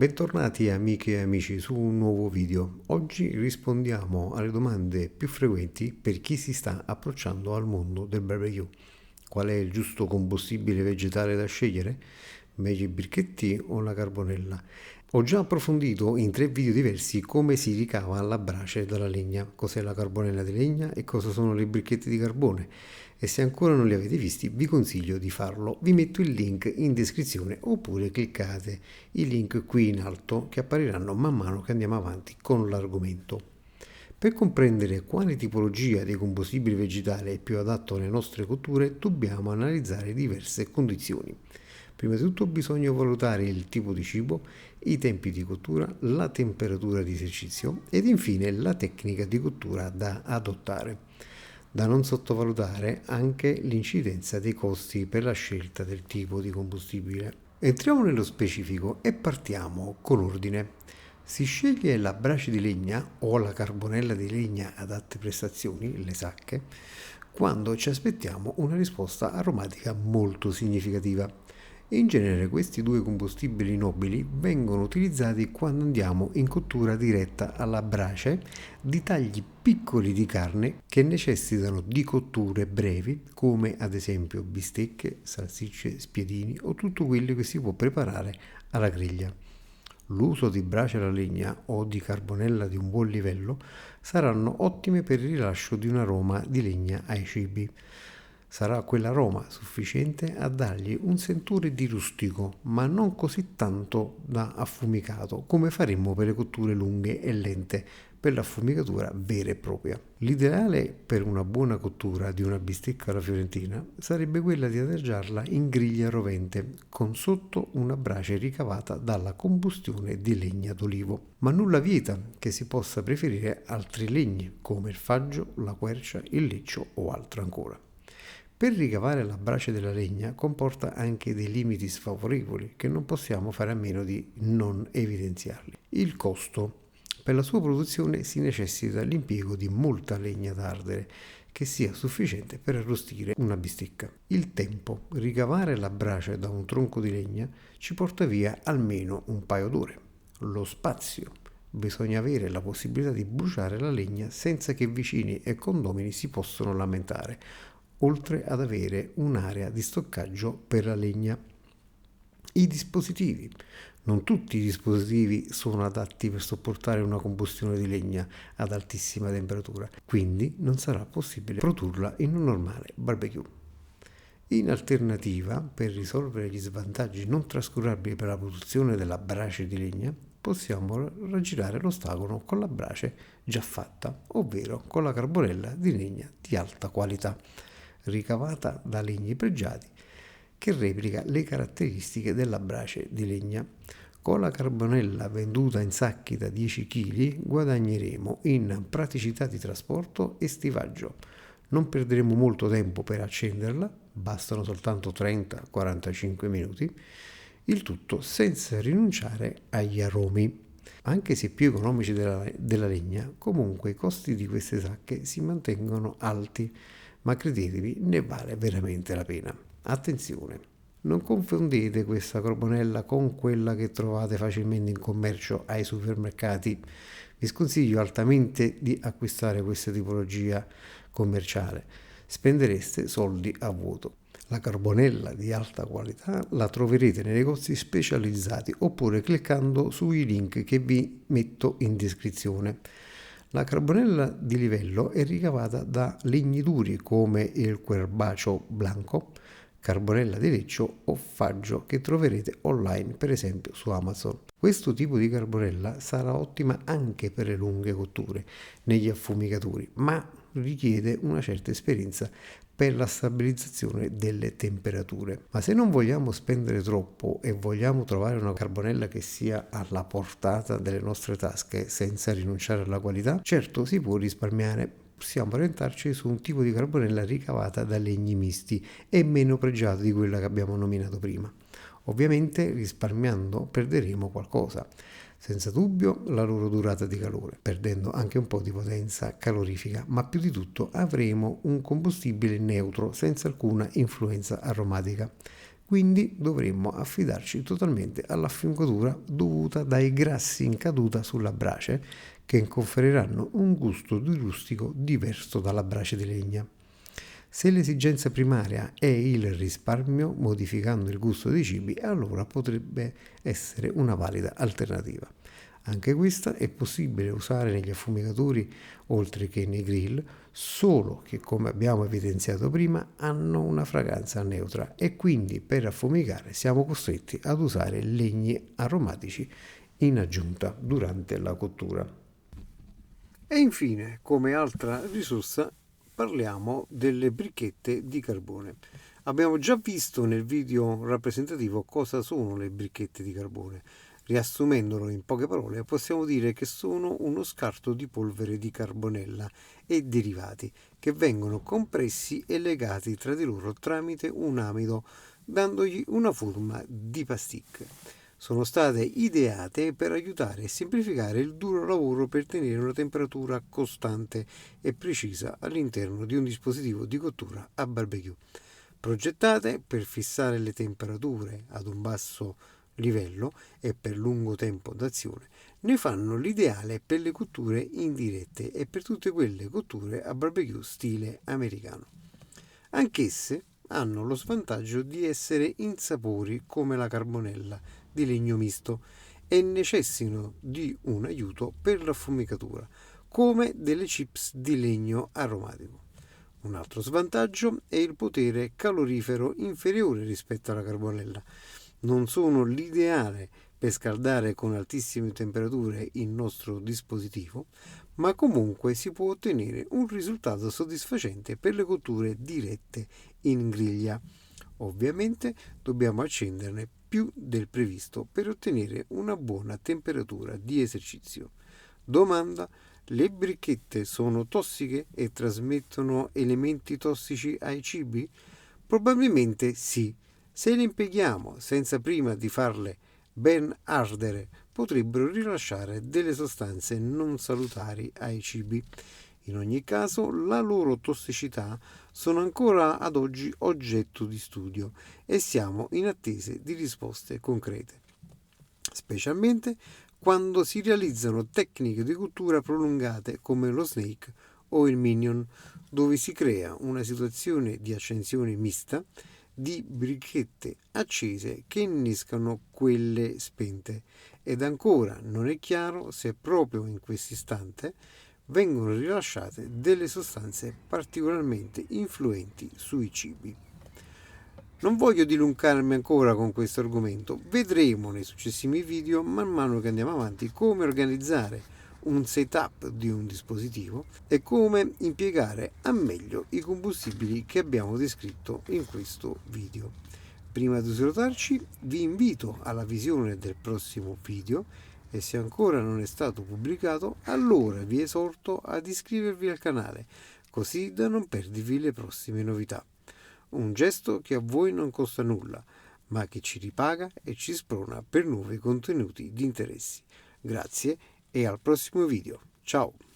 Bentornati amiche e amici su un nuovo video. Oggi rispondiamo alle domande più frequenti per chi si sta approcciando al mondo del barbecue. Qual è il giusto combustibile vegetale da scegliere? Meglio i brichetti o la carbonella? Ho già approfondito in 3 video diversi come si ricava la brace dalla legna, cos'è la carbonella di legna e cosa sono le bricchette di carbone. E se ancora non li avete visti, vi consiglio di farlo. Vi metto il link in descrizione oppure cliccate i link qui in alto che appariranno man mano che andiamo avanti con l'argomento. Per comprendere quale tipologia di combustibile vegetale è più adatto alle nostre cotture, dobbiamo analizzare diverse condizioni. Prima di tutto bisogna valutare il tipo di cibo, i tempi di cottura, la temperatura di esercizio ed infine la tecnica di cottura da adottare. Da non sottovalutare anche l'incidenza dei costi per la scelta del tipo di combustibile. Entriamo nello specifico e partiamo con ordine. Si sceglie la brace di legna o la carbonella di legna ad alte prestazioni, le sacche, quando ci aspettiamo una risposta aromatica molto significativa. In genere questi due combustibili nobili vengono utilizzati quando andiamo in cottura diretta alla brace di tagli piccoli di carne che necessitano di cotture brevi, come ad esempio bistecche, salsicce, spiedini o tutto quello che si può preparare alla griglia. L'uso di brace alla legna o di carbonella di un buon livello saranno ottime per il rilascio di un aroma di legna ai cibi. Sarà quell'aroma sufficiente a dargli un sentore di rustico, ma non così tanto da affumicato, come faremmo per le cotture lunghe e lente, per l'affumicatura vera e propria. L'ideale per una buona cottura di una bistecca alla fiorentina sarebbe quella di adagiarla in griglia rovente, con sotto una brace ricavata dalla combustione di legna d'olivo. Ma nulla vieta che si possa preferire altri legni, come il faggio, la quercia, il leccio o altro ancora. Per ricavare la brace della legna comporta anche dei limiti sfavorevoli che non possiamo fare a meno di non evidenziarli. Il costo. Per la sua produzione si necessita l'impiego di molta legna da ardere che sia sufficiente per arrostire una bistecca. Il tempo. Ricavare la brace da un tronco di legna ci porta via almeno un paio d'ore. Lo spazio. Bisogna avere la possibilità di bruciare la legna senza che vicini e condomini si possano lamentare, oltre ad avere un'area di stoccaggio per la legna. I dispositivi. Non tutti i dispositivi sono adatti per sopportare una combustione di legna ad altissima temperatura, quindi non sarà possibile produrla in un normale barbecue. In alternativa, per risolvere gli svantaggi non trascurabili per la produzione della brace di legna, possiamo raggirare l'ostacolo con la brace già fatta, ovvero con la carbonella di legna di alta qualità, ricavata da legni pregiati, che replica le caratteristiche della brace di legna. Con la carbonella venduta in sacchi da 10 kg guadagneremo in praticità di trasporto e stivaggio. Non perderemo molto tempo per accenderla, bastano soltanto 30-45 minuti, il tutto senza rinunciare agli aromi. Anche se più economici della legna, comunque i costi di queste sacche si mantengono alti, ma credetevi, ne vale veramente la pena. Attenzione, non confondete questa carbonella con quella che trovate facilmente in commercio ai supermercati. Vi sconsiglio altamente di acquistare questa tipologia commerciale. Spendereste soldi a vuoto. La carbonella di alta qualità la troverete nei negozi specializzati oppure cliccando sui link che vi metto in descrizione. La carbonella di livello è ricavata da legni duri come il querbacio blanco, carbonella di leccio o faggio che troverete online per esempio su Amazon. Questo tipo di carbonella sarà ottima anche per le lunghe cotture negli affumicatori, ma richiede una certa esperienza per la stabilizzazione delle temperature. Ma se non vogliamo spendere troppo e vogliamo trovare una carbonella che sia alla portata delle nostre tasche senza rinunciare alla qualità, certo si può risparmiare. Possiamo orientarci su un tipo di carbonella ricavata da legni misti e meno pregiata di quella che abbiamo nominato prima. Ovviamente risparmiando perderemo qualcosa, senza dubbio la loro durata di calore, perdendo anche un po' di potenza calorifica, ma più di tutto avremo un combustibile neutro senza alcuna influenza aromatica. quindi dovremmo affidarci totalmente all'affumicatura dovuta dai grassi in caduta sulla brace che conferiranno un gusto di rustico diverso dalla brace di legna. Se l'esigenza primaria è il risparmio, modificando il gusto dei cibi, allora potrebbe essere una valida alternativa. Anche questa è possibile usare negli affumicatori oltre che nei grill, solo che, come abbiamo evidenziato prima, hanno una fragranza neutra e quindi per affumicare siamo costretti ad usare legni aromatici in aggiunta durante la cottura. E infine, come altra risorsa, parliamo delle bricchette di carbone. Abbiamo già visto nel video rappresentativo cosa sono le bricchette di carbone. Riassumendolo in poche parole, possiamo dire che sono uno scarto di polvere di carbonella e derivati che vengono compressi e legati tra di loro tramite un amido, dandogli una forma di pasticche. Sono state ideate per aiutare e semplificare il duro lavoro per tenere una temperatura costante e precisa all'interno di un dispositivo di cottura a barbecue. Progettate per fissare le temperature ad un basso livello e per lungo tempo d'azione, ne fanno l'ideale per le cotture indirette e per tutte quelle cotture a barbecue stile americano. Anch'esse hanno lo svantaggio di essere insapori come la carbonella di legno misto e necessitano di un aiuto per l'affumicatura, come delle chips di legno aromatico. Un altro svantaggio è il potere calorifero inferiore rispetto alla carbonella. Non sono l'ideale per scaldare con altissime temperature il nostro dispositivo, ma comunque si può ottenere un risultato soddisfacente per le cotture dirette in griglia. Ovviamente dobbiamo accenderne più del previsto per ottenere una buona temperatura di esercizio. Domanda: le bricchette sono tossiche e trasmettono elementi tossici ai cibi? Probabilmente sì. Se le impieghiamo senza prima di farle ben ardere, potrebbero rilasciare delle sostanze non salutari ai cibi. In ogni caso, la loro tossicità sono ancora ad oggi oggetto di studio e siamo in attesa di risposte concrete, specialmente quando si realizzano tecniche di cottura prolungate come lo snake o il minion, dove si crea una situazione di accensione mista di bricchette accese che innescano quelle spente, ed ancora non è chiaro se proprio in questo istante vengono rilasciate delle sostanze particolarmente influenti sui cibi. Non voglio dilungarmi ancora con questo argomento, vedremo nei successivi video, man mano che andiamo avanti, come organizzare un setup di un dispositivo e come impiegare a meglio i combustibili che abbiamo descritto in questo video. Prima di salutarci, vi invito alla visione del prossimo video e se ancora non è stato pubblicato, allora vi esorto ad iscrivervi al canale, così da non perdervi le prossime novità. Un gesto che a voi non costa nulla, ma che ci ripaga e ci sprona per nuovi contenuti di interessi. Grazie e al prossimo video. Ciao!